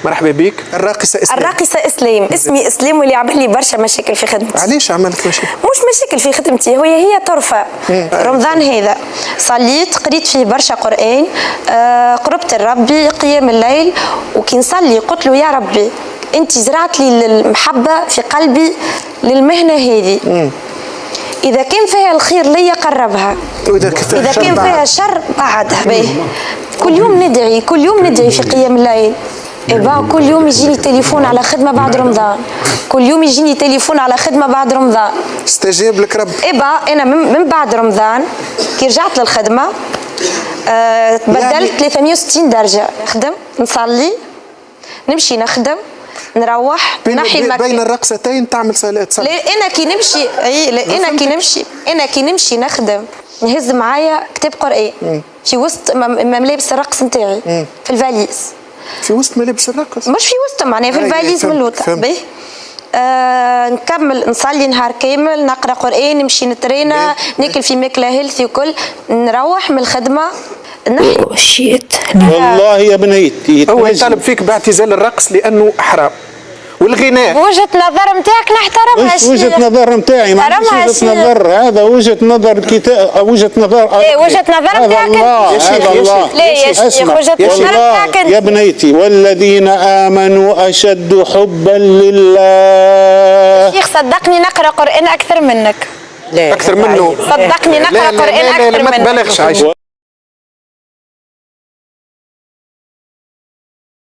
مرحبا بك. الراقصة إسلام. الراقصة إسلام، اسمي إسلام واللي عمل لي برشا مشاكل في خدمتي. علاش عملت مشاكل؟ مش مشاكل في خدمتي، هي طرفة. رمضان هذا صليت، قريت فيه برشا قرآن، قربت لربي، قيام الليل، وكي نصلي قلت له يا ربي أنت زرعت لي المحبة في قلبي للمهنة هذه. إذا كان فيها الخير ليا قربها، إذا كان فيها شر بعدها. كل يوم ندعي، كل يوم ندعي في قيام الليل. كل يوم يجيني تليفون على خدمة بعد رمضان، كل يوم يجيني تليفون على خدمة بعد رمضان. استجاب لك رب. أنا من بعد رمضان كي رجعت للخدمة تبدلت 360 درجة. نخدم، نصلي، نمشي نخدم، نروح نحي المكان. بين الرقصتين تعمل صلاة. انا كي نمشي نخدم نهز معايا كتاب قرآن في وسط ملابس الرقص نتاعي في الفاليز. في وسط ملابس الرقص؟ مش في وسط، معناها في الفاليز من اللوطة. نكمل نصلي نهار كامل، نقرا قرآن، نمشي نترينا، ناكل في ماكله هيلثي وكل، نروح من الخدمه شيت. والله يا بنيتي هو يطالب فيك باعتزال الرقص لانه حرام والغناء. وجهة نظر نتاعك نحترمها. مش وجهة نظر نتاعي، ما عنديش وجهة نظر، هذا وجهة نظر الكتاب، وجهة نظر وجهة نظر نتاعك هذا الله. لا يا شيخ، وجهة نظر نتاعك يا بنيتي والذين آمنوا أشد حبا لله. شيخ صدقني نقرأ قرآن أكثر منك. أكثر منه؟ صدقني نقرأ قرآن أكثر منك. لا ما تبالغش عايشة.